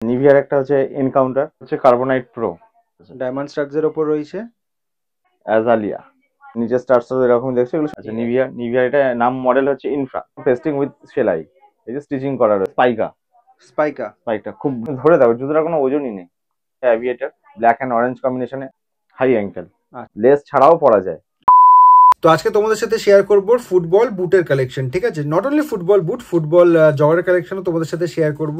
নিভিয়ার একটা হচ্ছে এনকাউন্টার, হচ্ছে কার্বোনাইট প্রো, ডায়মন্ড স্টাডসের ওপর রয়েছে। অ্যাজালিয়া, নিচে স্টার্স এরকম দেখছো এগুলো। আচ্ছা, নিভিয়ার এটা নাম মডেল হচ্ছে ইনফ্রা, পেস্টিং উইথ সেলাই, এই যে স্টিচিং করা রয়েছে। স্পাইকা, স্পাইকা। স্পাইকটা খুব ধরে দেখো, জুতোটার কোনো ওজনই নেই। অ্যাভিয়েটার, ব্ল্যাক অ্যান্ড অরেঞ্জ কম্বিনেশনে, হাই অ্যাঙ্কেল, লেস ছাড়াও পরা যায়। তো আজকে তোমাদের সাথে শেয়ার করব ফুটবল বুটের কালেকশন, ঠিক আছে? Not only football boot, football জগারের কালেকশনও তোমাদের সাথে শেয়ার করব।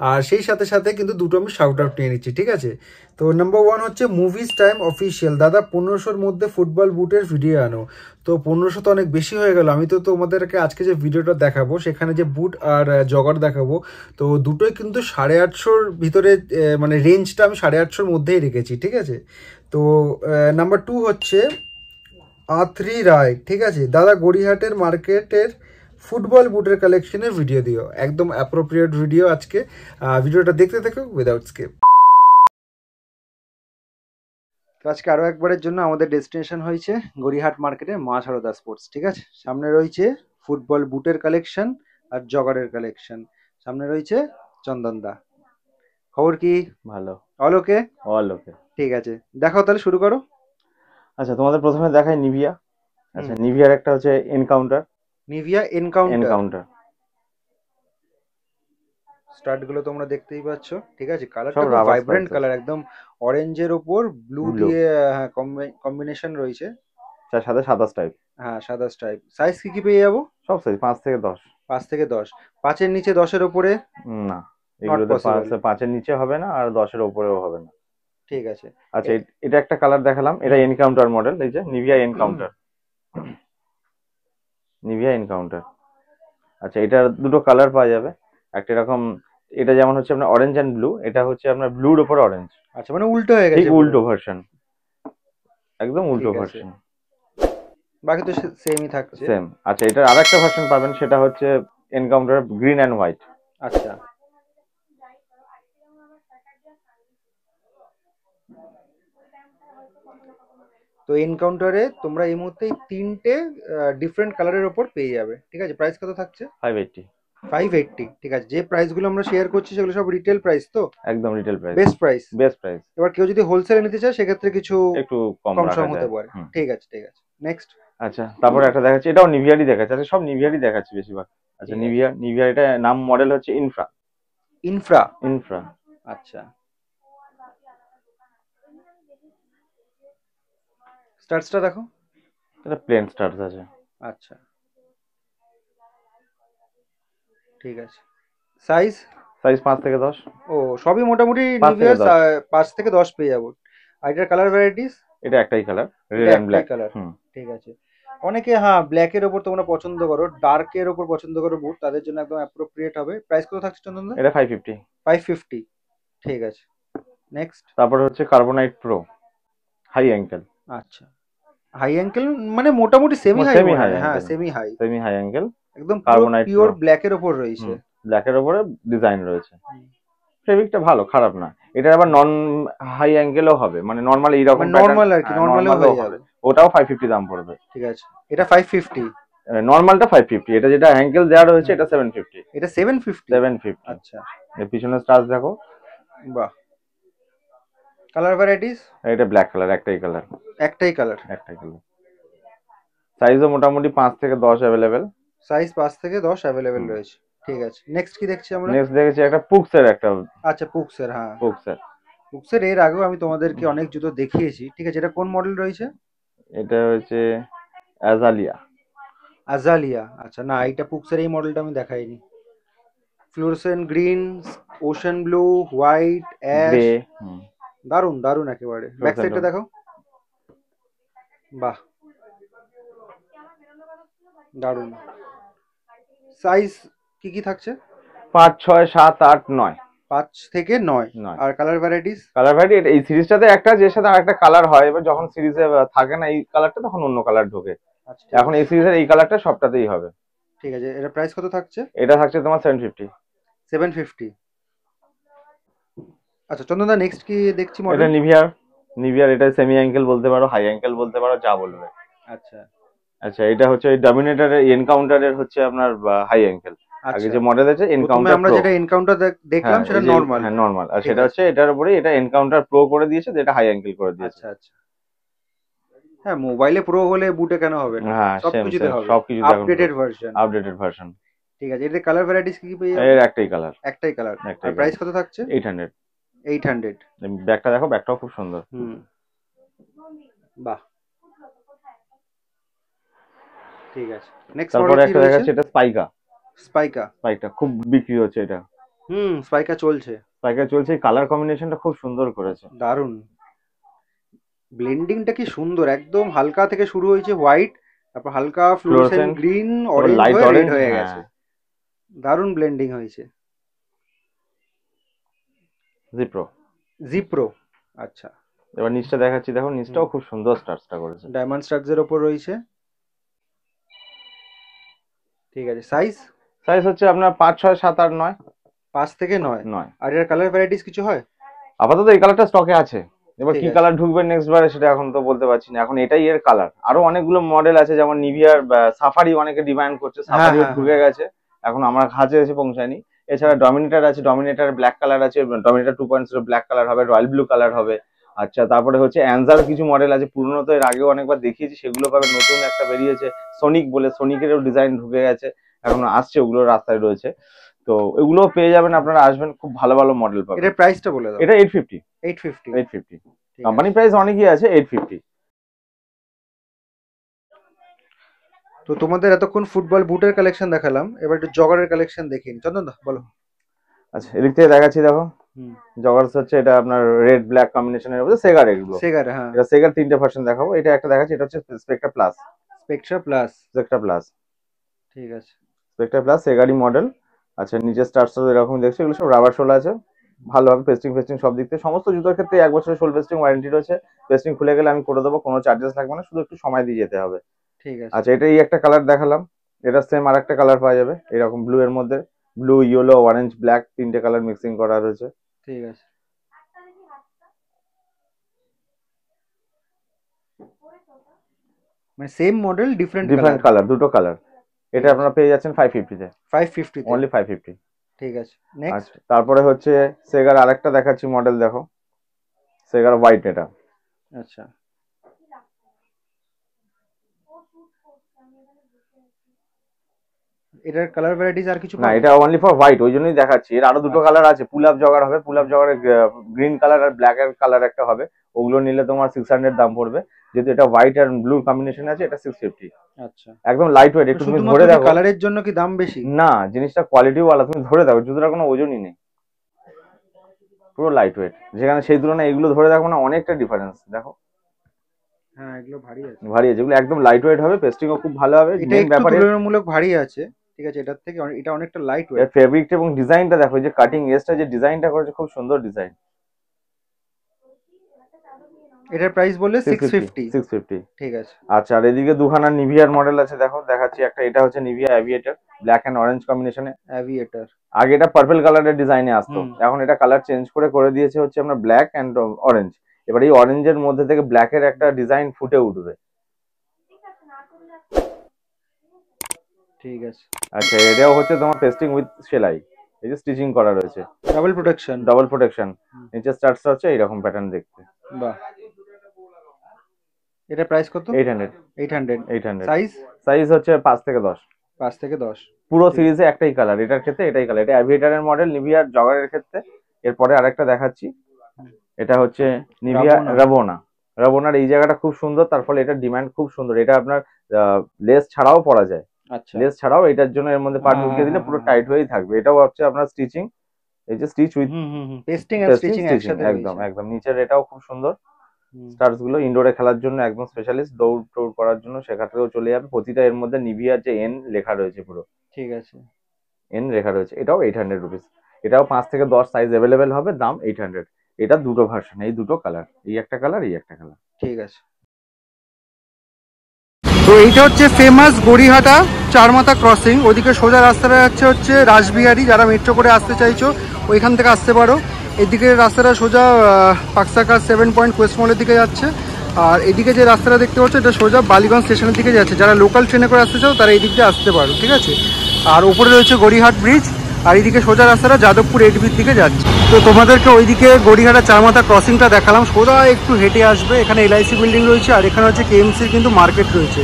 আর সেই সাথে সাথে কিন্তু দুটো আমি শাউট আউট নিয়ে নিচ্ছি, ঠিক আছে? তো নাম্বার 1 হচ্ছে মুভিজ টাইম অফিসিয়াল। দাদা 1500-র মধ্যে ফুটবল বুটের ভিডিও আনো। তো 1500 তো অনেক বেশি হয়ে গেল। আমি তো তোমাদেরকে আজকে যে ভিডিওটা দেখাবো সেখানে যে বুট আর জগার দেখাবো, তো দুটোই কিন্তু 850-র ভিতরে, মানে রেঞ্জটা আমি 850-র মধ্যেই রেখেছি, ঠিক আছে? তো নাম্বার 2 হচ্ছে আথরি রায়, ঠিক আছে? দাদা গড়িয়াহাটের মার্কেটের ফুটবল বুটের কালেকশনের ভিডিও দিও, একদম অ্যাপ্রোপ্রিয়েট ভিডিও আজকে। ভিডিওটা দেখতে থাকো উইদাউট স্কিপ। তো আজকে আরও একবারের জন্য আমাদের ডেস্টিনেশন হয়েছে গড়িয়াহাট মার্কেটে মা সারদা স্পোর্টস, ঠিক আছে? সামনে রয়েছে ফুটবল বুটের কালেকশন আর জগারের কালেকশন, সামনে রয়েছে চন্দনদা। খবর কি? ভালো। অল ওকে? অল ওকে। ঠিক আছে, দেখাও তাহলে, শুরু করো। আচ্ছা, তোমাদের প্রথমে দেখাই নিভিয়া। আচ্ছা, নিভিয়ার একটা হচ্ছে encounter. Nivea encounter. Encounter start গুলো তোমরা দেখতেই পাচ্ছ, ঠিক আছে? সব কালারটা খুব রাবার ভাইব্রেন্ট স্পাইস আছে। কালার, একদম অরেঞ্জের ওপর ব্লু ব্লু, দিয়ে কম্বিনেশন রয়েছে। তার সাথে সাদা স্টাইপ। হ্যাঁ, সাদা স্ট্রাইপ। সাইজ কি কি পেয়ে যাবো? সব সাইজ 5 থেকে 10। 5 থেকে 10। 5-এর নিচে 10-এর ওপরে না, নট এগুলোতে পসিবল। 5-এর নিচে হবে না, আর 10-এর ওপরেও হবে না। ঠিক আছে। আচ্ছা, এটা একটা কালার দেখালাম, এটা এনকাউন্টার মডেল, এই যে নিভিয়া এনকাউন্টার। Nivea encounter. আচ্ছা, এটার দুটো কালার পাওয়া যাবে। একটা এরকম, এটা যেমন হচ্ছে আপনার অরেঞ্জ অ্যান্ড ব্লু, এটা হচ্ছে আপনার ব্লুর ওপর অরেঞ্জ। আচ্ছা, মানে উল্টো হয়ে ঠিক গেছে পুরো। উল্টো ভার্সন, একদম উল্টো ঠিক আছে, ভার্সন। বাকি তো সেমই থাকছে। সেম। আচ্ছা, এটার আরেকটা ভার্সন পাবেন, সেটা হচ্ছে এনকাউন্টার গ্রিন অ্যান্ড হোয়াইট। আচ্ছা, তো এনকাউন্টারে তোমরা এই মুহূর্তে এই তিনটে ডিফারেন্ট কালারের ওপর পেয়ে যাবে, ঠিক আছে? প্রাইস কত থাকছে? 580। 580। ঠিক আছে, যে প্রাইসগুলো আমরা শেয়ার করছি সেগুলো সব রিটেল প্রাইস তো? একদম retail price. Best price. Best price. এবার কেউ যদি হোলসেলে নিতে চায় সেক্ষেত্রে কিছু একটু কম কম রাখা সম হতে যায়। পারে। হুম। ঠিক আছে, ঠিক আছে, নেক্সট। আচ্ছা, তারপরে একটা দেখাচ্ছি, এটাও নিভিয়ারই দেখাচ্ছে। আচ্ছা, সব নিভিয়ারই দেখাচ্ছি বেশিরভাগ। আচ্ছা, ঠিক আছে। নিভিয়ার এটা নাম মডেল হচ্ছে ইনফ্রা। ইনফ্রা। ইনফ্রা। আচ্ছা, স্টার্টসটা দেখো। এটা প্লেন স্টার্স আছে। আচ্ছা, ঠিক আছে। সাইজ? সাইজ 5 থেকে 10। ও, সবই মোটামুটি 5 থেকে নিভিয়ার 10। 5 থেকে 10 পেয়ে যাবো। আর এটার কালার ভ্যারাইটিস? এটা একটাই কালার, রেড এটা অ্যান্ড একটাই ব্ল্যাক। কালার। হুম। ঠিক আছে। অনেকে হ্যাঁ ব্ল্যাকের ওপর তোমরা পছন্দ করো, ডার্কের ওপর পছন্দ করো বুট, তাদের জন্য একদম অ্যাপ্রোপ্রিয়েট হবে। প্রাইস কত থাকছে চন্দনদা? এটা 550। 550। ঠিক আছে, নেক্সট। তারপরে হচ্ছে কার্বোনাইট প্রো, হাই অ্যাঙ্কেল। আচ্ছা, হাই অ্যাঙ্কেল মানে মোটামুটি সেমি হাই সেমি মনে হাই হয়। হ্যাঁ, ankle. Semi high. Semi high ankle একদম পুরো কার্বোনাইট পিওর প্রো। ব্ল্যাকের ওপর রয়েছে। হুম। ব্ল্যাকের ওপরে ডিজাইন রয়েছে। ফেব্রিকটা ভালো, খারাপ না। এটা আবার নন হাই অ্যাঙ্গেলও হবে, মানে নর্মাল এইরকম মানে প্যাটার্ন। নর্মাল আর কি, নর্মালেও নর্মালও হয়ে হবে, যাবে। ওটাও 550 দাম পড়বে। ঠিক আছে, এটা 550। নর্মালটা 550, এটা যেটা অ্যাঙ্গেল দেওয়া রয়েছে এটা 750। এটা 750। 750। আচ্ছা, এর পিছনে স্টার্চ দেখো। বাহ। Colour varieties? এটা ব্ল্যাক কালার, একটাই কালার। একটাই কালার। একটাই কালার। সাইজও মোটামুটি 5 থেকে 10 অ্যাভেলেবেল। সাইজ 5 থেকে 10 অ্যাভেলেবেল রয়েছে। ঠিক আছে, নেক্সট কি দেখছি আমরা? নেক্সট দেখেছি একটা পুক্সের একটা। আচ্ছা, পুক্সের। হ্যাঁ, পুক্সের। পুক্সের এর আগেও আমি তোমাদেরকে অনেক জুতো দেখিয়েছি, ঠিক আছে? এটা কোন মডেল রয়েছে? এটা হচ্ছে অ্যাজালিয়া। আজালিয়া। আচ্ছা, না এইটা পুক্সের এই মডেলটা আমি দেখাইনি। Fluorescent green, ocean blue, white, ash. Grey. দারুন দারুন একেবারে। ব্যাক সাইডটা দেখো। বাহ, দারুন। সাইজ কি কি থাকছে? 5, 6, 7, 8, 9। 5 থেকে 9। 9। আর কালার ভ্যারাইটিস? কালার ভ্যারাইটি এই সিরিজটাতে একটা, যে সাথে আরেকটা কালার হয়, এবার যখন সিরিজে থাকে না এই কালারটা, তখন অন্য কালার ঢোকে। আচ্ছা, ঠিক এখন আছে। এই সিরিজের এই কালারটা সবটাতেই হবে। ঠিক আছে, এটা প্রাইস কত থাকছে? এটা থাকছে তোমার 750। 750। আচ্ছা চন্দনদা, নেক্সট কি দেখছি এটা মডেল? নিভিয়ার এটা সেমি অ্যাঙ্কেল বলতে পারো, হাই অ্যাঙ্কেল বলতে পারো, যা বলবে। আচ্ছা, আচ্ছা, এটা হচ্ছে ওই ডমিনেটরের এনকাউন্টারের হচ্ছে আপনার হাই অ্যাঙ্কেল। আগে যে মডেল আছে প্রথমে এনকাউন্টার আমরা যেটা এনকাউন্টার দেখলাম সেটা নরমাল। হ্যাঁ নরমাল, আর ঠিক সেটা হচ্ছে এটার উপরে এটা এনকাউন্টার প্রো করে দিয়েছে, যেটা হাই অ্যাঙ্গেল করে দিয়েছে। আচ্ছা আচ্ছা, হ্যাঁ মোবাইলে প্রো হলে বুটে কেন হবে না, হ্যাঁ সবকিছুতে হবে, সবকিছু আপডেটেড ভার্সন। Updated version. ঠিক আছে, এর কালার ভ্যারাইটিস কি কি পেয়ে যাবে? এর একটাই কালার। একটাই কালার। একটাই আর প্রাইস কত থাকছে? 800। 800। ব্যাগটা দেখো, ব্যাগটাও খুব সুন্দর। বাহ, ঠিক আছে। নেক্সট তারপরে মডেল কি একটা রয়েছে? দেখাচ্ছি, এটা স্পাইকা। স্পাইকা। স্পাইকটা খুব বিক্রি হচ্ছে এটা। স্পাইকা চলছে। স্পাইকা চলছে, কালার কম্বিনেশনটা খুব সুন্দর করেছে, দারুন। ব্লেন্ডিংটা কি সুন্দর, একদম হালকা থেকে শুরু হয়েছে হোয়াইট, তারপর হালকা ফ্লোরোসেন্ট গ্রিন, অরেঞ্জ লাইট হয়ে রেড অরেঞ্জ হয়ে গেছে। দারুন ব্লেন্ডিং হয়েছে। জিপ্রো। জিপ্রো, আচ্ছা। এবার নিচটা দেখাচ্ছি, দেখো নিচটাও খুব সুন্দর স্টার্সটা করেছে, ডায়মন্ড স্টার্স এর উপর রয়েছে। ঠিক আছে, সাইজ? সাইজ হচ্ছে আপনার 5, 6, 7, 8, 9। 5 থেকে 9। আর এর কালার ভ্যারাইটিস কিছু হয়? আপাতত এই কালারটা স্টকে আছে, এবার কি কালার ঢুকবে নেক্সট বারে সেটা এখন তো বলতে পারছি না, এখন এটাই এর কালার। আরো অনেকগুলো মডেল আছে, যেমন নিভিয়ার সাফারি অনেকে ডিমান্ড করছে, সাফারিও ঢুকে গেছে, এখন আমার কাছে এসে পৌঁছায়নি। এছাড়া ডমিনেটর আছে, ডমিনেটর ব্ল্যাক কালার আছে, ডমিনেটর 2.0 ব্ল্যাক কালার হবে, রয়্যাল ব্লু কালার হবে। আচ্ছা, তারপরে হচ্ছে অ্যানজার কিছু মডেল আছে, পুরনো তো এর আগেও অনেকবার দেখিয়েছি, সেগুলো পাবে। নতুন একটা বেরিয়েছে সোনিক বলে, সোনিকেরও ডিজাইন ঢুকে গেছে, এখন আসছে, ওগুলো রাস্তায় রয়েছে, তো এগুলো পেয়ে যাবেন, আপনারা আসবেন, খুব ভালো ভালো মডেল পাবেন। এটার প্রাইসটা বলে দাও। এটা 850। 850 কোম্পানি প্রাইস অনেকই আছে, 850। তো তোমাদের এতক্ষণ ফুটবল বুটের কালেকশন দেখালাম, এবার একটু জগারের কালেকশন দেখিন। চন্দন দা বলো। আচ্ছা, এদিক থেকে দেখাচ্ছি, দেখো জগার্স হচ্ছে এটা আপনার রেড ব্ল্যাক কম্বিনেশনের মধ্যে সেগার, এগুলো সেগার। হ্যাঁ, এটা সেগার 3টে ভার্সন দেখাবো। এটা একটা দেখাচ্ছি, এটা হচ্ছে স্পেকট্রা প্লাস। Spectra plus. ঠিক আছে, স্পেকট্রা প্লাস সেগারি মডেল। আচ্ছা, নিচে স্টার্স এরকম দেখছো, এগুলো সব রাবার শোল আছে, ভালোভাবে পেস্টিং সব দিক থেকে। সমস্ত জুতোর ক্ষেত্রে 1 বছরের শোল পেস্টিং ওয়ারেন্টি রয়েছে। পেস্টিং খুলে গেলে আমি করে দেবো, কোনো চার্জেস লাগবে না, শুধু একটু সময় দিয়ে যেতে হবে। ঠিক আছে। আচ্ছা, এটাই একটা কালার দেখালাম, এটা সেম আর একটা কালার পাওয়া যাবে এরকম ব্লু এর মধ্যে, ব্লু, ইয়েলো, অরেঞ্জ, ব্ল্যাক, 3টে কালার মিক্সিং করা রয়েছে। ঠিক আছে, মানে সেম মডেল ডিফারেন্ট কালার, দুটো কালার। এটা আপনারা পেয়ে যাচ্ছেন 550 তে। 550 তে, অনলি 550। ঠিক আছে। নেক্সট তারপরে হচ্ছে সেগার আরেকটা দেখাচ্ছি মডেল, দেখো সেগার হোয়াইট এটা। আচ্ছা, এটার কালার ভ্যারাইটিস আর কিছু না, এটা অনলি ফর হোয়াইট, ওই জন্যই দেখাচ্ছি। এর আরো দুটো কালার আছে, পুল আপ জগার হবে, পুল আপ জগারের গ্রিন কালার আর ব্ল্যাক এর কালার একটা হবে, ওগুলো নিলে তোমার 600 দাম পড়বে। যেহেতু এটা হোয়াইট আর ব্লু কম্বিনেশন আছে, এটা 650। আচ্ছা, একদম লাইট ওয়েট, একটু তুমি ধরে দেখো। কালারের জন্য কি দাম বেশি? না, জিনিসটা কোয়ালিটি ওয়ালা, তুমি ধরে দেখো, জুতোটার কোনো ওজনই নেই, পুরো লাইট ওয়েট। যেখানে সেই তুলনায় এগুলো ধরে দেখো না, অনেকটা ডিফারেন্স দেখো। হ্যাঁ, এগুলো ভারী আছে, যেগুলো একদম লাইট ওয়েট হবে, পেস্টিংও খুব ভালো হবে। এটা একটু তুলনামূলক ভারী আছে, ঠিক আছে, এটার থেকে এটা অনেকটা লাইট ওয়েট। এর ফেব্রিক এবং ডিজাইনটা দেখো, যে কাটিং এজটা যে ডিজাইনটা করেছে, খুব সুন্দর ডিজাইন। এটার প্রাইস বললে 650। 650, ঠিক আছে। আচ্ছা, আর এদিকে দুখানা নিভিয়ার মডেল আছে, দেখো দেখাচ্ছি একটা। এটা হচ্ছে Nivia aviator, black and orange কম্বিনেশনে। অ্যাভিয়েটর আগে এটা পার্পল কালারের ডিজাইনে আসতো, এখন এটা কালার চেঞ্জ করে দিয়েছে হচ্ছে আমরা ব্ল্যাক এন্ড অরেঞ্জ। এবার এই অরেঞ্জের মধ্যে থেকে ব্ল্যাক এর একটা ডিজাইন ফুটে উঠবে। ঠিক আছে। আচ্ছা, এটাও হচ্ছে তোমার পেস্টিং উইথ সেলাই, এই যে স্টিচিং করা রয়েছে, ডাবল প্রোটেকশন। নিচে স্টার্টস হচ্ছে এইরকম প্যাটার্ন দেখতে। বাহ, এটা প্রাইস কত? 800। সাইজ হচ্ছে 5 থেকে 10। 5 থেকে 10। পুরো সিরিজে একটাই কালার, এটার ক্ষেত্রে এটাই কালার। এটা অ্যাভিয়েটারের মডেল, নিভিয়ার জগারের ক্ষেত্রে। এরপরে আরেকটা দেখাচ্ছি, এটা হচ্ছে নিভিয়া রাবোনার। এই জায়গাটা খুব সুন্দর, তার ফলে এটার ডিমান্ড খুব সুন্দর। এটা আপনার লেস ছাড়াও পরা যায়। আচ্ছা, লেস ছাড়াও এটার জন্য এর মধ্যে পার্ট ঢুকিয়ে দিলে পুরো টাইট হয়েই থাকবে। এটাও হচ্ছে আপনার স্টিচিং, এই যে স্টিচ উইথ পেস্টিং আর স্টিচিং একসাথে, একদম নিচের এটাও খুব সুন্দর। স্টার্স গুলো ইনডোরে খেলার জন্য একদম স্পেশালিস্ট, দৌড় করার জন্য সেক্ষেত্রেও চলে যাবে। প্রতিটা এর মধ্যে নিভিয়ার যে এন লেখা রয়েছে, পুরো ঠিক আছে, এন লেখা রয়েছে। এটাও 800 রুপিস। এটাও 5 থেকে 10 সাইজ অ্যাভেলেবেল হবে, দাম 800। এটা দুটো ভার্সন, এই দুটো কালার, এই একটা কালার, এই একটা কালার। ঠিক আছে। তো এইটা হচ্ছে ফেমাস গড়িহাটা চারমাথা ক্রসিং, ওদিকে সোজা রাস্তাটা হচ্ছে রাসবিহারি। যারা মেট্রো করে আসতে চাইছো ওইখান থেকে আসতে পারো। এদিকে রাস্তাটা সোজা পাকসাকা 7 পয়েন্ট কোয়েস্ট মলের দিকে যাচ্ছে। আর এদিকে যে রাস্তাটা দেখতে পাচ্ছ, এটা সোজা বালিগঞ্জ স্টেশনের দিকে যাচ্ছে। যারা লোকাল ট্রেনে করে আসতে চাও তারা এই দিক দিয়ে আসতে পারো, ঠিক আছে। আর উপরে রয়েছে গড়িয়াহাট ব্রিজ, আর এইদিকে সোজা রাস্তাটা যাদবপুর এডবির দিকে যাচ্ছে। তো তোমাদেরকে ওইদিকে গড়িয়াহাটের চারমাথা ক্রসিংটা দেখালাম, সোজা একটু হেঁটে আসবে, এখানে এলআইসি বিল্ডিং রয়েছে, আর এখানে হচ্ছে কেএমসির কিন্তু মার্কেট রয়েছে,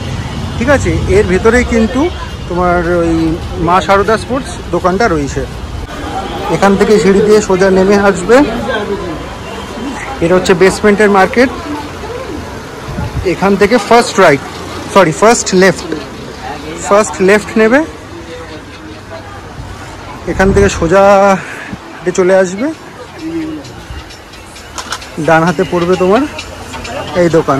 ঠিক আছে। এর ভেতরেই কিন্তু তোমার ওই মা সারদা স্পোর্টস দোকানটা রয়েছে। এখান থেকে সিঁড়ি দিয়ে সোজা নেমে আসবে, এটা হচ্ছে বেসমেন্টের মার্কেট। এখান থেকে ফার্স্ট লেফট নেবে, এখান থেকে সোজা চলে আসবে, ডান হাতে পড়বে তোমার এই দোকান।